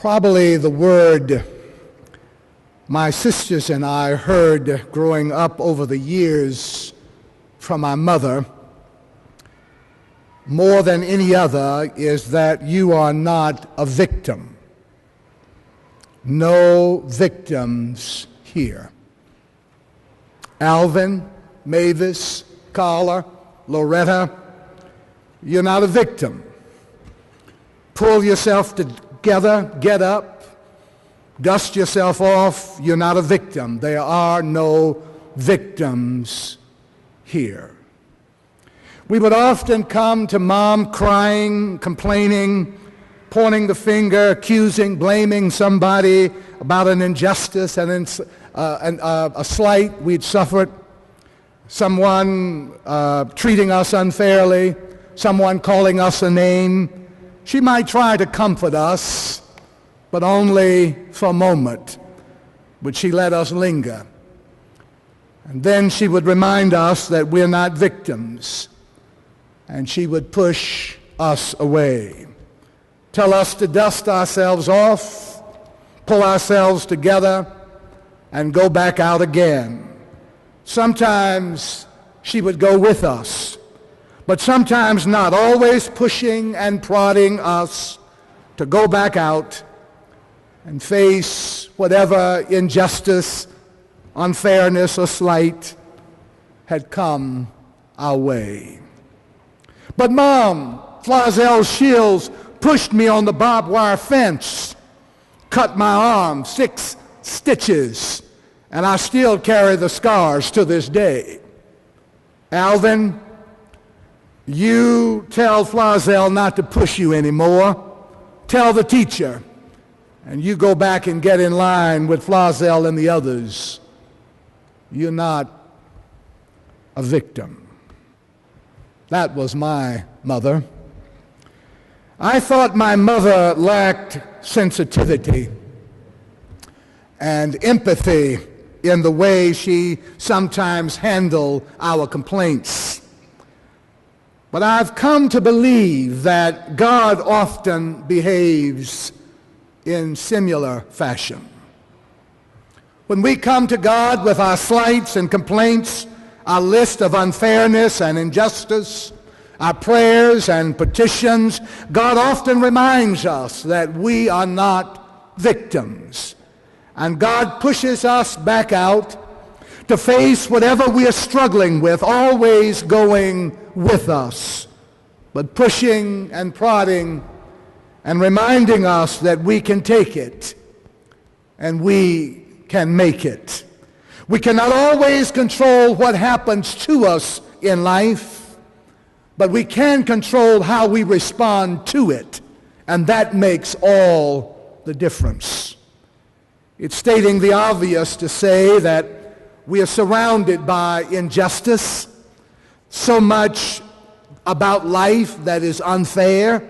Probably the word my sisters and I heard growing up over the years from my mother more than any other is that you are not a victim. No victims here. Alvin, Mavis, Carla, Loretta, you're not a victim. Pull yourself together, get up, dust yourself off. You're not a victim. There are no victims here. We would often come to Mom crying, complaining, pointing the finger, accusing, blaming somebody about an injustice and a slight we'd suffered, someone treating us unfairly, someone calling us a name. She might try to comfort us, but only for a moment would she let us linger. And then she would remind us that we're not victims, and she would push us away, tell us to dust ourselves off, pull ourselves together, and go back out again. Sometimes she would go with us, but sometimes not, always pushing and prodding us to go back out and face whatever injustice, unfairness, or slight had come our way. But Mom, Flazell Shields, pushed me on the barbed wire fence, cut my arm 6 stitches, and I still carry the scars to this day. Alvin, you tell Flazell not to push you anymore. Tell the teacher, and you go back and get in line with Flazell and the others. You're not a victim. That was my mother. I thought my mother lacked sensitivity and empathy in the way she sometimes handled our complaints. But I've come to believe that God often behaves in similar fashion. When we come to God with our slights and complaints, our list of unfairness and injustice, our prayers and petitions, God often reminds us that we are not victims. And God pushes us back out to face whatever we are struggling with, always going with us, but pushing and prodding and reminding us that we can take it and we can make it. We cannot always control what happens to us in life, but we can control how we respond to it, and that makes all the difference. It's stating the obvious to say that we are surrounded by injustice, so much about life that is unfair,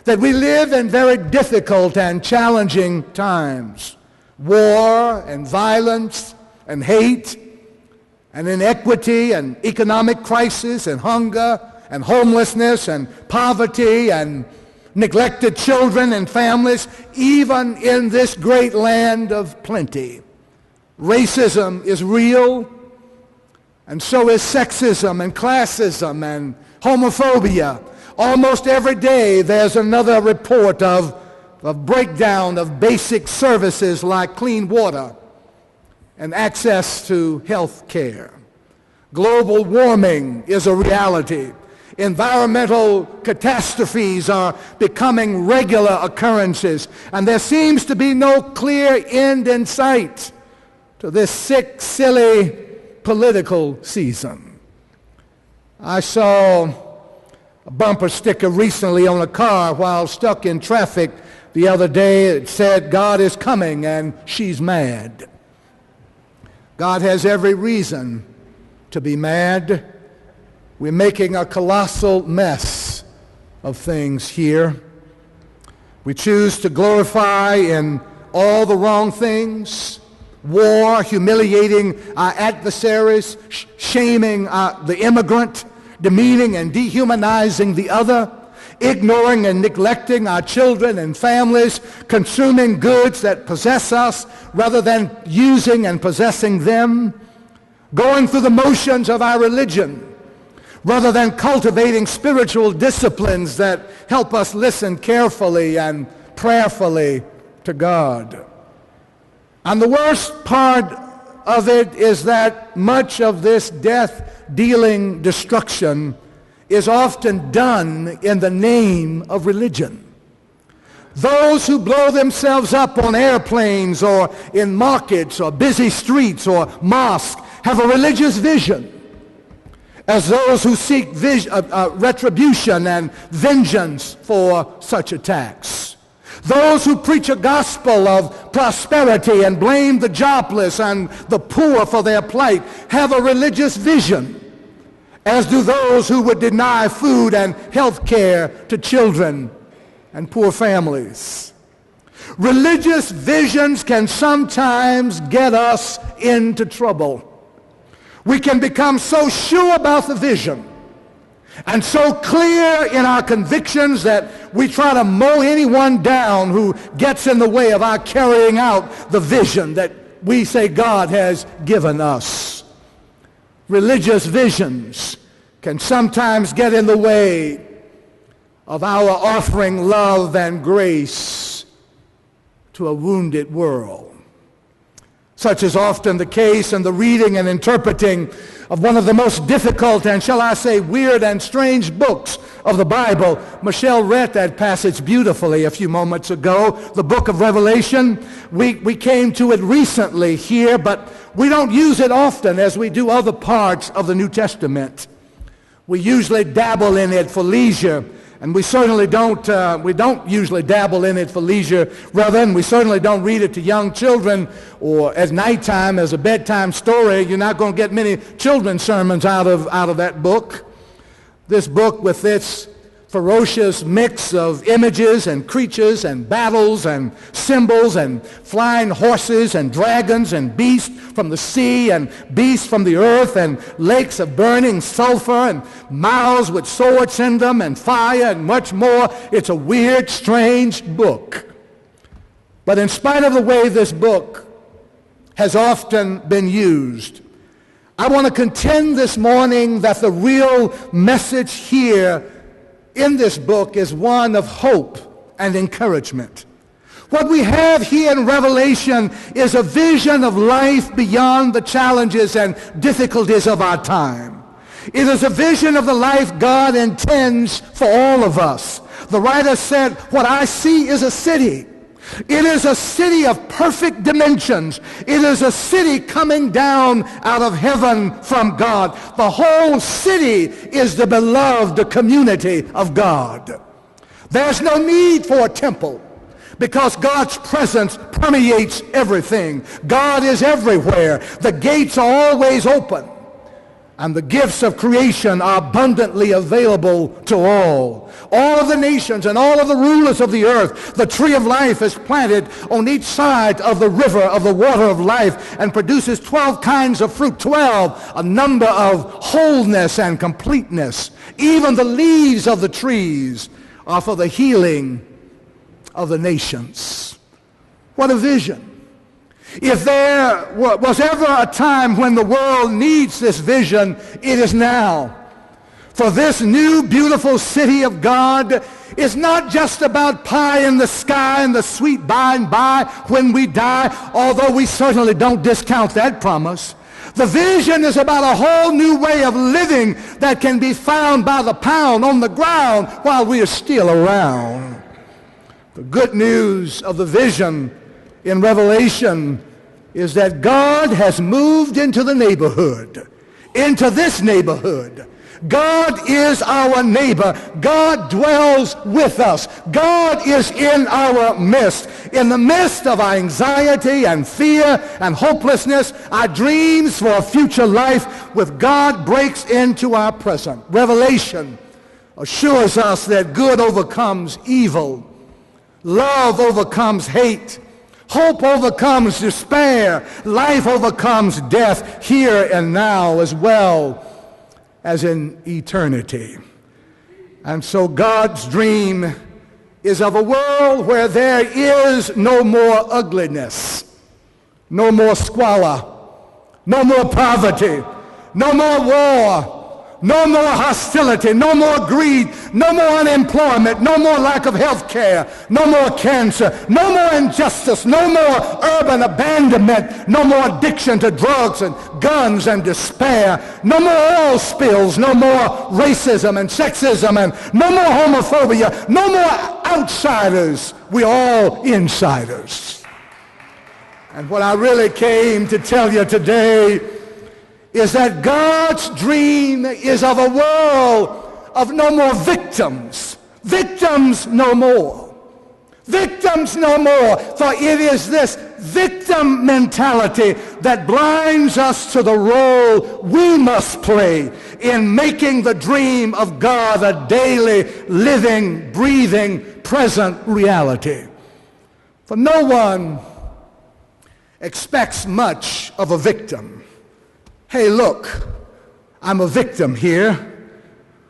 that we live in very difficult and challenging times. War and violence and hate and inequity and economic crisis and hunger and homelessness and poverty and neglected children and families, even in this great land of plenty. Racism is real, and so is sexism and classism and homophobia. Almost every day there's another report of breakdown of basic services like clean water and access to health care. Global warming is a reality. Environmental catastrophes are becoming regular occurrences, and there seems to be no clear end in sight to this sick, silly political season. I saw a bumper sticker recently on a car while stuck in traffic the other day. It said, "God is coming and she's mad." God has every reason to be mad. We're making a colossal mess of things here. We choose to glorify in all the wrong things: war, humiliating our adversaries, shaming the immigrant, demeaning and dehumanizing the other, ignoring and neglecting our children and families, consuming goods that possess us rather than using and possessing them, going through the motions of our religion rather than cultivating spiritual disciplines that help us listen carefully and prayerfully to God. And the worst part of it is that much of this death-dealing destruction is often done in the name of religion. Those who blow themselves up on airplanes or in markets or busy streets or mosques have a religious vision, as those who seek retribution and vengeance for such attacks. Those who preach a gospel of prosperity and blame the jobless and the poor for their plight have a religious vision, as do those who would deny food and health care to children and poor families. Religious visions can sometimes get us into trouble. We can become so sure about the vision and so clear in our convictions that we try to mow anyone down who gets in the way of our carrying out the vision that we say God has given us. Religious visions can sometimes get in the way of our offering love and grace to a wounded world. Such is often the case in the reading and interpreting of one of the most difficult and, shall I say, weird and strange books of the Bible. Michelle read that passage beautifully a few moments ago, the book of Revelation. We came to it recently here, but we don't use it often as we do other parts of the New Testament. We usually dabble in it for leisure, and we certainly don't usually dabble in it for leisure. Rather, and we certainly don't read it to young children or at nighttime as a bedtime story. You're not going to get many children's sermons out of that book. This book, with its ferocious mix of images and creatures and battles and symbols and flying horses and dragons and beasts from the sea and beasts from the earth and lakes of burning sulfur and mouths with swords in them and fire and much more. It's a weird, strange book. But in spite of the way this book has often been used, I want to contend this morning that the real message here in this book is one of hope and encouragement. What we have here in Revelation is a vision of life beyond the challenges and difficulties of our time. It is a vision of the life God intends for all of us. The writer said, "What I see is a city. It is a city of perfect dimensions. It is a city coming down out of heaven from God. The whole city is the beloved community of God. There's no need for a temple because God's presence permeates everything. God is everywhere. The gates are always open, and the gifts of creation are abundantly available to all. All of the nations and all of the rulers of the earth, the tree of life is planted on each side of the river of the water of life and produces 12 kinds of fruit, 12, a number of wholeness and completeness. Even the leaves of the trees are for the healing of the nations." What a vision. If there was ever a time when the world needs this vision, it is now. For this new beautiful city of God is not just about pie in the sky and the sweet by and by when we die, although we certainly don't discount that promise. The vision is about a whole new way of living that can be found by the pound on the ground while we are still around. The good news of the vision in Revelation is that God has moved into the neighborhood, into this neighborhood. God is our neighbor. God dwells with us. God is in our midst. In the midst of our anxiety and fear and hopelessness, our dreams for a future life with God breaks into our present. Revelation assures us that good overcomes evil. Love overcomes hate. Hope overcomes despair. Life overcomes death here and now as well as in eternity. And so God's dream is of a world where there is no more ugliness, no more squalor, no more poverty, no more war, no more hostility, no more greed, no more unemployment, no more lack of health care, no more cancer, no more injustice, no more urban abandonment, no more addiction to drugs and guns and despair, no more oil spills, no more racism and sexism, and no more homophobia, no more outsiders. We're all insiders. And what I really came to tell you today is that God's dream is of a world of no more victims. Victims no more. Victims no more. For it is this victim mentality that blinds us to the role we must play in making the dream of God a daily, living, breathing, present reality. For no one expects much of a victim. Hey, look, I'm a victim here.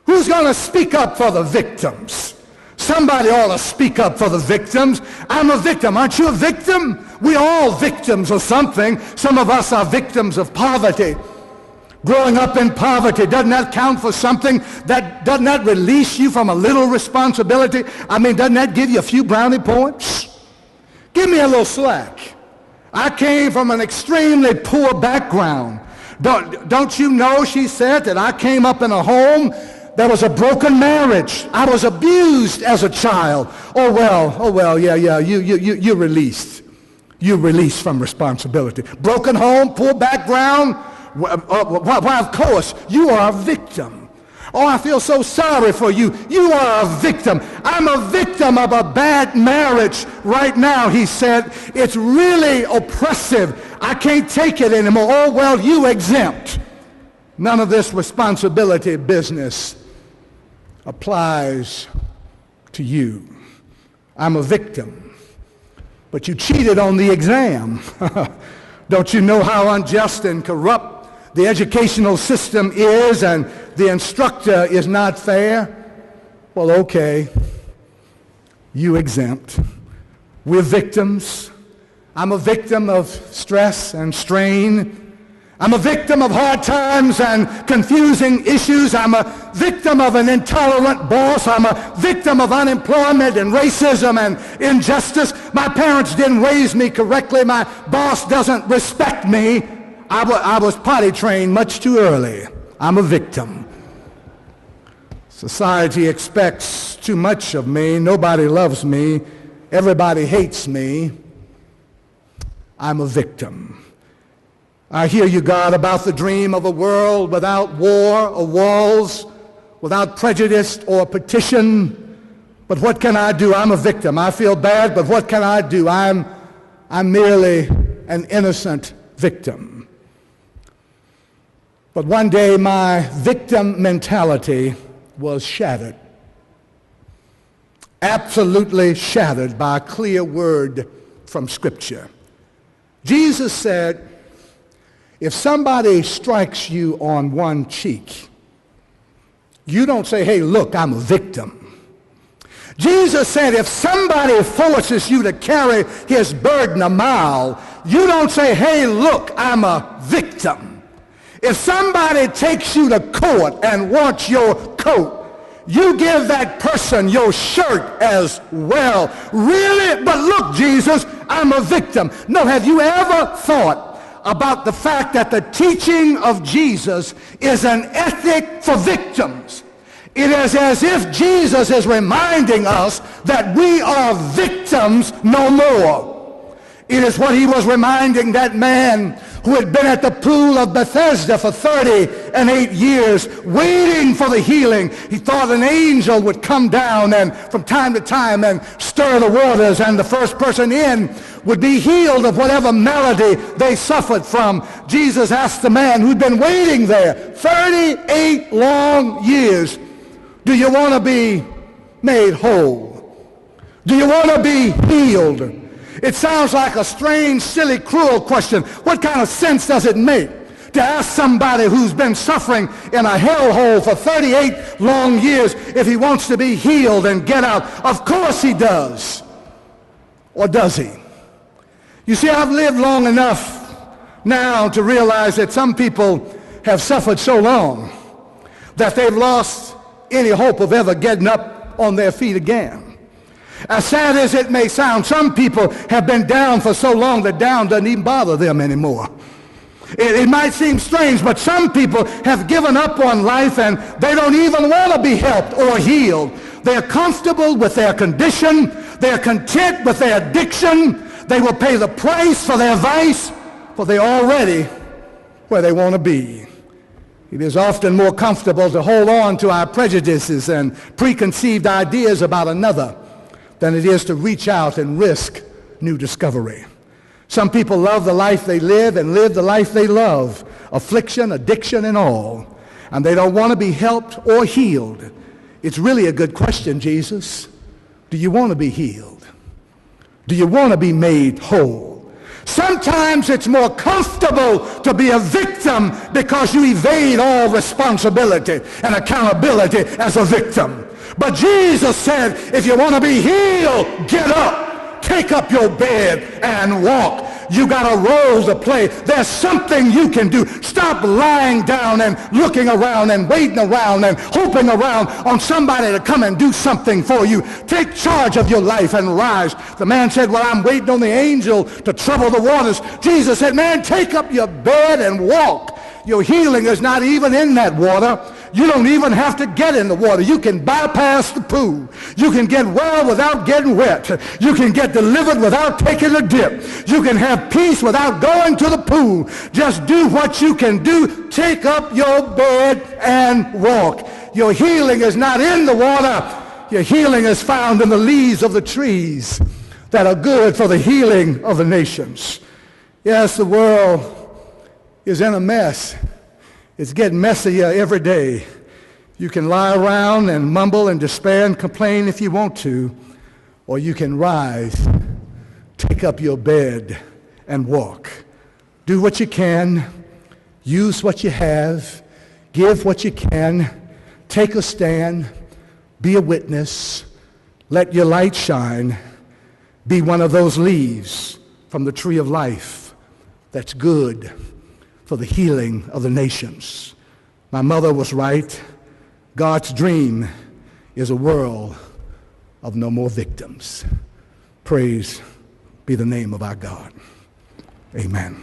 Who's going to speak up for the victims? Somebody ought to speak up for the victims. I'm a victim. Aren't you a victim? We're all victims of something. Some of us are victims of poverty. Growing up in poverty, doesn't that count for something? Doesn't that release you from a little responsibility? I mean, doesn't that give you a few brownie points? Give me a little slack. I came from an extremely poor background. Don't you know, she said, that I came up in a home that was a broken marriage. I was abused as a child. Oh well, yeah, you're released. You're released from responsibility. Broken home, poor background. Why, of course, you are a victim. Oh, I feel so sorry for you. You are a victim. I'm a victim of a bad marriage right now, he said. It's really oppressive. I can't take it anymore. Oh, well, you exempt. None of this responsibility business applies to you. I'm a victim. But you cheated on the exam. Don't you know how unjust and corrupt the educational system is, and the instructor is not fair? Well, okay, you exempt. We're victims. I'm a victim of stress and strain. I'm a victim of hard times and confusing issues. I'm a victim of an intolerant boss. I'm a victim of unemployment and racism and injustice. My parents didn't raise me correctly. My boss doesn't respect me. I was potty trained much too early. I'm a victim. Society expects too much of me. Nobody loves me. Everybody hates me. I'm a victim. I hear you, God, about the dream of a world without war or walls, without prejudice or petition. But what can I do? I'm a victim. I feel bad, but what can I do? I'm merely an innocent victim. But one day my victim mentality was shattered. Absolutely shattered by a clear word from Scripture. Jesus said, if somebody strikes you on one cheek, you don't say, hey, look, I'm a victim. Jesus said, if somebody forces you to carry his burden a mile, you don't say, hey, look, I'm a victim. If somebody takes you to court and wants your coat, you give that person your shirt as well. Really? But look, Jesus, I'm a victim. No, have you ever thought about the fact that the teaching of Jesus is an ethic for victims? It is as if Jesus is reminding us that we are victims no more. It is what he was reminding that man who had been at the pool of Bethesda for 38 years, waiting for the healing. He thought an angel would come down and from time to time and stir the waters, and the first person in would be healed of whatever malady they suffered from. Jesus asked the man who'd been waiting there 38 long years, do you want to be made whole? Do you want to be healed? It sounds like a strange, silly, cruel question. What kind of sense does it make to ask somebody who's been suffering in a hellhole for 38 long years if he wants to be healed and get out? Of course he does. Or does he? You see, I've lived long enough now to realize that some people have suffered so long that they've lost any hope of ever getting up on their feet again. As sad as it may sound, some people have been down for so long that down doesn't even bother them anymore. It might seem strange, but some people have given up on life and they don't even want to be helped or healed. They're comfortable with their condition. They're content with their addiction. They will pay the price for their vice, for they're already where they want to be. It is often more comfortable to hold on to our prejudices and preconceived ideas about another than it is to reach out and risk new discovery. Some people love the life they live and live the life they love, affliction, addiction, and all, and they don't want to be helped or healed. It's really a good question, Jesus. Do you want to be healed? Do you want to be made whole? Sometimes it's more comfortable to be a victim because you evade all responsibility and accountability as a victim. But Jesus said, if you want to be healed, get up, take up your bed and walk. You got a role to play. There's something you can do. Stop lying down and looking around and waiting around and hoping around on somebody to come and do something for you. Take charge of your life and rise. The man said, well, I'm waiting on the angel to trouble the waters. Jesus said, man, take up your bed and walk. Your healing is not even in that water. You don't even have to get in the water. You can bypass the pool. You can get well without getting wet. You can get delivered without taking a dip. You can have peace without going to the pool. Just do what you can do. Take up your bed and walk. Your healing is not in the water. Your healing is found in the leaves of the trees that are good for the healing of the nations. Yes, the world is in a mess. It's getting messier every day. You can lie around and mumble and despair and complain if you want to, or you can rise, take up your bed, and walk. Do what you can, use what you have, give what you can, take a stand, be a witness, let your light shine, be one of those leaves from the tree of life that's good for the healing of the nations. My mother was right. God's dream is a world of no more victims. Praise be the name of our God. Amen.